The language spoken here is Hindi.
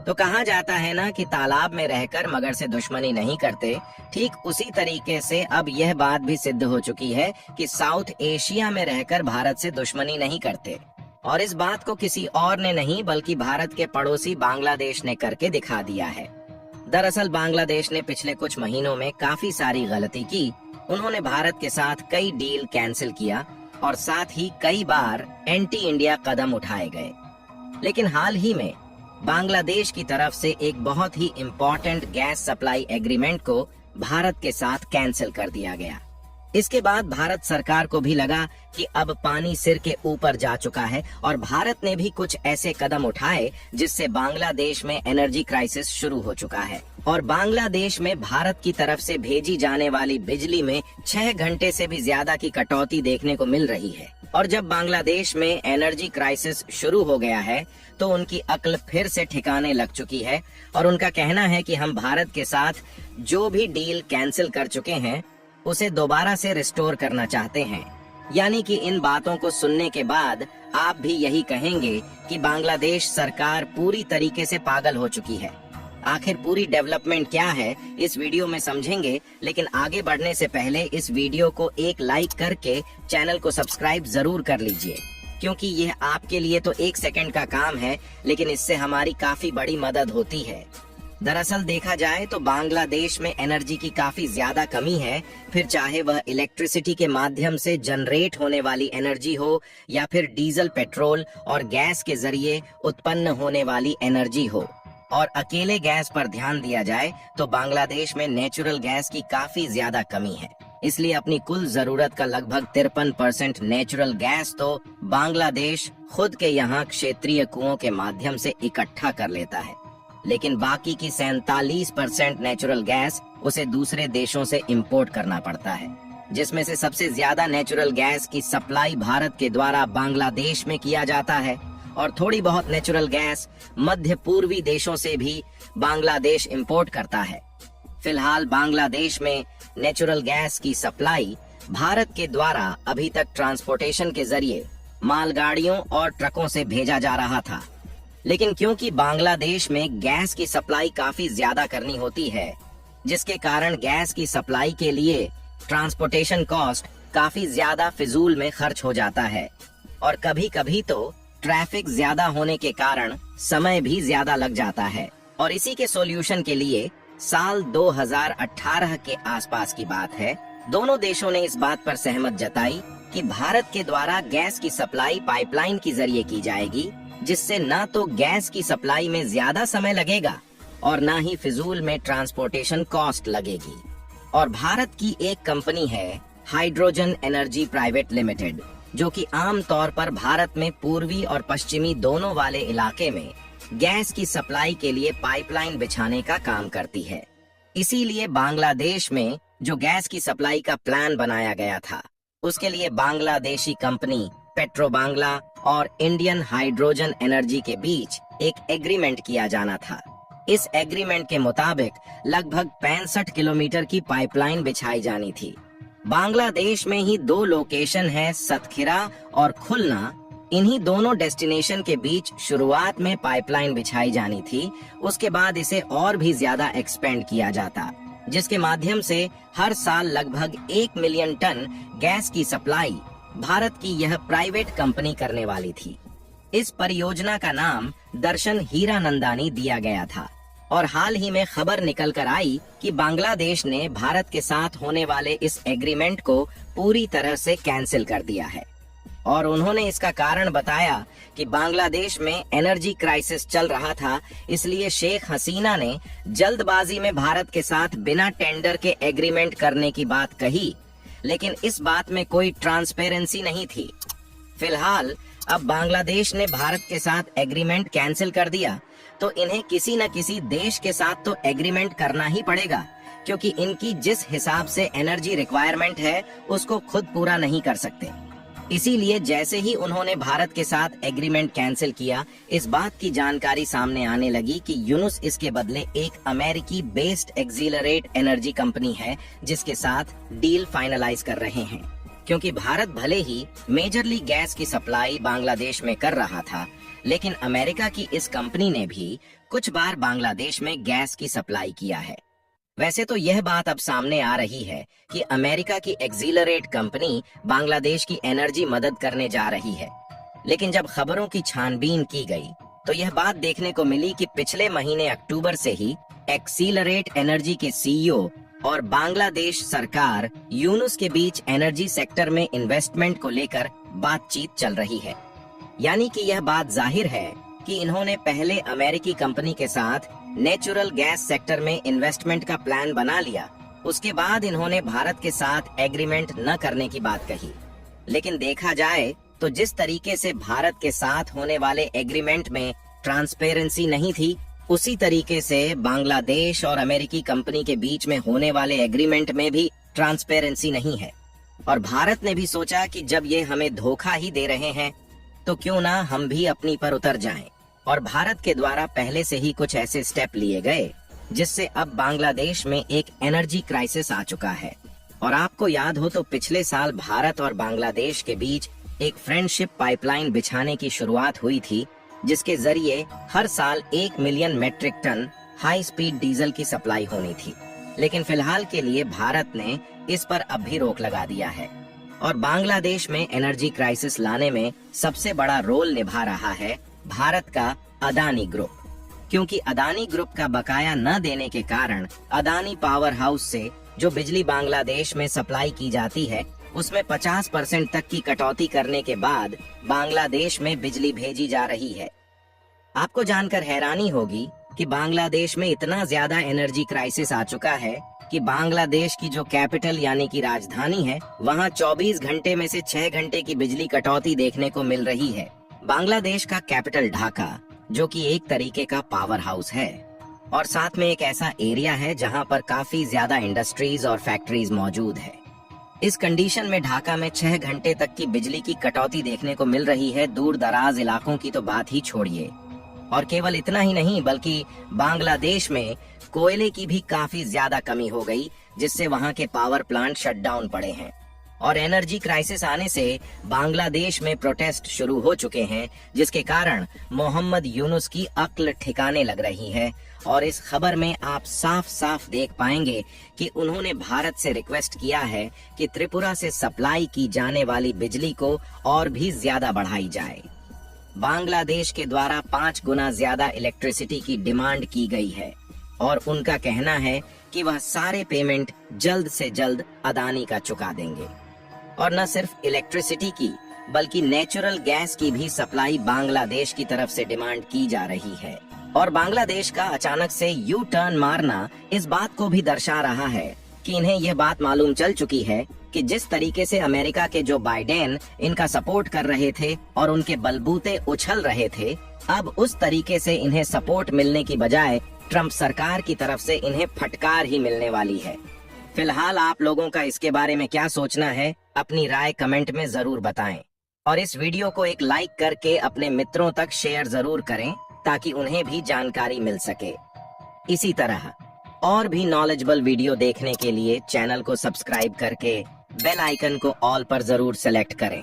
तो कहा जाता है ना कि तालाब में रहकर मगर से दुश्मनी नहीं करते। ठीक उसी तरीके से अब यह बात भी सिद्ध हो चुकी है कि साउथ एशिया में रहकर भारत से दुश्मनी नहीं करते। और इस बात को किसी और ने नहीं बल्कि भारत के पड़ोसी बांग्लादेश ने करके दिखा दिया है। दरअसल बांग्लादेश ने पिछले कुछ महीनों में काफी सारी गलती की। उन्होंने भारत के साथ कई डील कैंसिल किया और साथ ही कई बार एंटी इंडिया कदम उठाए गए। लेकिन हाल ही में बांग्लादेश की तरफ से एक बहुत ही इम्पोर्टेंट गैस सप्लाई एग्रीमेंट को भारत के साथ कैंसिल कर दिया गया। इसके बाद भारत सरकार को भी लगा कि अब पानी सिर के ऊपर जा चुका है और भारत ने भी कुछ ऐसे कदम उठाए जिससे बांग्लादेश में एनर्जी क्राइसिस शुरू हो चुका है। और बांग्लादेश में भारत की तरफ से भेजी जाने वाली बिजली में 6 घंटे से भी ज्यादा की कटौती देखने को मिल रही है। और जब बांग्लादेश में एनर्जी क्राइसिस शुरू हो गया है तो उनकी अक्ल फिर से ठिकाने लग चुकी है और उनका कहना है कि हम भारत के साथ जो भी डील कैंसिल कर चुके हैं उसे दोबारा से रिस्टोर करना चाहते हैं। यानी कि इन बातों को सुनने के बाद आप भी यही कहेंगे कि बांग्लादेश सरकार पूरी तरीके से पागल हो चुकी है। आखिर पूरी डेवलपमेंट क्या है इस वीडियो में समझेंगे, लेकिन आगे बढ़ने से पहले इस वीडियो को एक लाइक करके चैनल को सब्सक्राइब जरूर कर लीजिए, क्योंकि यह आपके लिए तो 1 सेकंड का काम है लेकिन इससे हमारी काफी बड़ी मदद होती है। दरअसल देखा जाए तो बांग्लादेश में एनर्जी की काफी ज्यादा कमी है, फिर चाहे वह इलेक्ट्रिसिटी के माध्यम से जनरेट होने वाली एनर्जी हो या फिर डीजल, पेट्रोल और गैस के जरिए उत्पन्न होने वाली एनर्जी हो। और अकेले गैस पर ध्यान दिया जाए तो बांग्लादेश में नेचुरल गैस की काफी ज्यादा कमी है। इसलिए अपनी कुल जरूरत का लगभग 53% नेचुरल गैस तो बांग्लादेश खुद के यहाँ क्षेत्रीय कुओं के माध्यम से इकट्ठा कर लेता है, लेकिन बाकी की 47% नेचुरल गैस उसे दूसरे देशों से इंपोर्ट करना पड़ता है, जिसमें से सबसे ज्यादा नेचुरल गैस की सप्लाई भारत के द्वारा बांग्लादेश में किया जाता है और थोड़ी बहुत नेचुरल गैस मध्य पूर्वी देशों से भी बांग्लादेश इंपोर्ट करता है। फिलहाल बांग्लादेश में नेचुरल गैस की सप्लाई भारत के द्वारा अभी तक ट्रांसपोर्टेशन के जरिए मालगाड़ियों और ट्रकों से भेजा जा रहा था, लेकिन क्योंकि बांग्लादेश में गैस की सप्लाई काफी ज्यादा करनी होती है, जिसके कारण गैस की सप्लाई के लिए ट्रांसपोर्टेशन कॉस्ट काफी ज्यादा फिजूल में खर्च हो जाता है और कभी कभी तो ट्रैफिक ज्यादा होने के कारण समय भी ज्यादा लग जाता है। और इसी के सॉल्यूशन के लिए साल 2018 के आसपास की बात है, दोनों देशों ने इस बात पर सहमत जताई कि भारत के द्वारा गैस की सप्लाई पाइपलाइन के जरिए की जाएगी, जिससे न तो गैस की सप्लाई में ज्यादा समय लगेगा और न ही फिजूल में ट्रांसपोर्टेशन कॉस्ट लगेगी। और भारत की एक कंपनी है हाइड्रोजन एनर्जी प्राइवेट लिमिटेड, जो कि आम तौर पर भारत में पूर्वी और पश्चिमी दोनों वाले इलाके में गैस की सप्लाई के लिए पाइपलाइन बिछाने का काम करती है। इसीलिए बांग्लादेश में जो गैस की सप्लाई का प्लान बनाया गया था, उसके लिए बांग्लादेशी कंपनी पेट्रोबांग्ला और इंडियन हाइड्रोजन एनर्जी के बीच एक एग्रीमेंट किया जाना था। इस एग्रीमेंट के मुताबिक लगभग 65 किलोमीटर की पाइपलाइन बिछाई जानी थी। बांग्लादेश में ही 2 लोकेशन है, सतखिरा और खुलना। इन्हीं दोनों डेस्टिनेशन के बीच शुरुआत में पाइपलाइन बिछाई जानी थी, उसके बाद इसे और भी ज्यादा एक्सपेंड किया जाता, जिसके माध्यम से हर साल लगभग 1 मिलियन टन गैस की सप्लाई भारत की यह प्राइवेट कंपनी करने वाली थी। इस परियोजना का नाम दर्शन हीरानंदानी दिया गया था और हाल ही में खबर निकल कर आई कि बांग्लादेश ने भारत के साथ होने वाले इस एग्रीमेंट को पूरी तरह से कैंसिल कर दिया है। और उन्होंने इसका कारण बताया कि बांग्लादेश में एनर्जी क्राइसिस चल रहा था, इसलिए शेख हसीना ने जल्दबाजी में भारत के साथ बिना टेंडर के एग्रीमेंट करने की बात कही, लेकिन इस बात में कोई ट्रांसपेरेंसी नहीं थी। फिलहाल अब बांग्लादेश ने भारत के साथ एग्रीमेंट कैंसिल कर दिया, तो इन्हें किसी न किसी देश के साथ तो एग्रीमेंट करना ही पड़ेगा, क्योंकि इनकी जिस हिसाब से एनर्जी रिक्वायरमेंट है उसको खुद पूरा नहीं कर सकते। इसीलिए जैसे ही उन्होंने भारत के साथ एग्रीमेंट कैंसिल किया, इस बात की जानकारी सामने आने लगी कि यूनुस इसके बदले एक अमेरिकी बेस्ड एक्सिलरेट एनर्जी कंपनी है जिसके साथ डील फाइनलाइज कर रहे हैं। क्योंकि भारत भले ही मेजरली गैस की सप्लाई बांग्लादेश में कर रहा था, लेकिन अमेरिका की इस कंपनी ने भी कुछ बार बांग्लादेश में गैस की सप्लाई किया है। वैसे तो यह बात अब सामने आ रही है कि अमेरिका की एक्सीलरेट कंपनी बांग्लादेश की एनर्जी मदद करने जा रही है, लेकिन जब खबरों की छानबीन की गई तो यह बात देखने को मिली कि पिछले महीने अक्टूबर से ही एक्सीलरेट एनर्जी के सीईओ और बांग्लादेश सरकार यूनुस के बीच एनर्जी सेक्टर में इन्वेस्टमेंट को लेकर बातचीत चल रही है। यानी कि यह बात जाहिर है कि इन्होंने पहले अमेरिकी कंपनी के साथ नेचुरल गैस सेक्टर में इन्वेस्टमेंट का प्लान बना लिया, उसके बाद इन्होंने भारत के साथ एग्रीमेंट न करने की बात कही। लेकिन देखा जाए तो जिस तरीके से भारत के साथ होने वाले एग्रीमेंट में ट्रांसपेरेंसी नहीं थी, उसी तरीके से बांग्लादेश और अमेरिकी कंपनी के बीच में होने वाले एग्रीमेंट में भी ट्रांसपेरेंसी नहीं है। और भारत ने भी सोचा कि जब ये हमें धोखा ही दे रहे हैं तो क्यों ना हम भी अपनी पर उतर जाएं। और भारत के द्वारा पहले से ही कुछ ऐसे स्टेप लिए गए जिससे अब बांग्लादेश में एक एनर्जी क्राइसिस आ चुका है। और आपको याद हो तो पिछले साल भारत और बांग्लादेश के बीच एक फ्रेंडशिप पाइपलाइन बिछाने की शुरुआत हुई थी, जिसके जरिए हर साल 1 million metric ton high speed diesel की सप्लाई होनी थी। लेकिन फिलहाल के लिए भारत ने इस पर अब भी रोक लगा दिया है। और बांग्लादेश में एनर्जी क्राइसिस लाने में सबसे बड़ा रोल निभा रहा है भारत का अदानी ग्रुप, क्योंकि अदानी ग्रुप का बकाया न देने के कारण अदानी पावर हाउस से जो बिजली बांग्लादेश में सप्लाई की जाती है उसमें 50% तक की कटौती करने के बाद बांग्लादेश में बिजली भेजी जा रही है। आपको जानकर हैरानी होगी कि बांग्लादेश में इतना ज्यादा एनर्जी क्राइसिस आ चुका है कि बांग्लादेश की जो कैपिटल यानी कि राजधानी है, वहां 24 घंटे में से 6 घंटे की बिजली कटौती देखने को मिल रही है। बांग्लादेश का कैपिटल ढाका, जो कि एक तरीके का पावर हाउस है और साथ में एक ऐसा एरिया है जहां पर काफी ज्यादा इंडस्ट्रीज और फैक्ट्रीज मौजूद है। इस कंडीशन में ढाका में 6 घंटे तक की बिजली की कटौती देखने को मिल रही है। दूर दराज इलाकों की तो बात ही छोड़िए। और केवल इतना ही नहीं, बल्कि बांग्लादेश में कोयले की भी काफी ज्यादा कमी हो गई, जिससे वहां के पावर प्लांट शट डाउन पड़े हैं। और एनर्जी क्राइसिस आने से बांग्लादेश में प्रोटेस्ट शुरू हो चुके हैं, जिसके कारण मोहम्मद यूनुस की अक्ल ठिकाने लग रही है। और इस खबर में आप साफ साफ देख पाएंगे कि उन्होंने भारत से रिक्वेस्ट किया है कि त्रिपुरा से सप्लाई की जाने वाली बिजली को और भी ज्यादा बढ़ाई जाए। बांग्लादेश के द्वारा 5 गुना ज्यादा इलेक्ट्रिसिटी की डिमांड की गई है और उनका कहना है कि वह सारे पेमेंट जल्द से जल्द अदानी का चुका देंगे। और न सिर्फ इलेक्ट्रिसिटी की बल्कि नेचुरल गैस की भी सप्लाई बांग्लादेश की तरफ से डिमांड की जा रही है। और बांग्लादेश का अचानक से यू टर्न मारना इस बात को भी दर्शा रहा है कि इन्हें यह बात मालूम चल चुकी है कि जिस तरीके से अमेरिका के जो बाइडेन इनका सपोर्ट कर रहे थे और उनके बलबूते उछल रहे थे, अब उस तरीके से इन्हें सपोर्ट मिलने की बजाय ट्रंप सरकार की तरफ से इन्हें फटकार ही मिलने वाली है। फिलहाल आप लोगों का इसके बारे में क्या सोचना है, अपनी राय कमेंट में जरूर बताएं। और इस वीडियो को एक लाइक करके अपने मित्रों तक शेयर जरूर करें ताकि उन्हें भी जानकारी मिल सके। इसी तरह और भी नॉलेजेबल वीडियो देखने के लिए चैनल को सब्सक्राइब करके बेल आइकन को ऑल पर जरूर सेलेक्ट करें।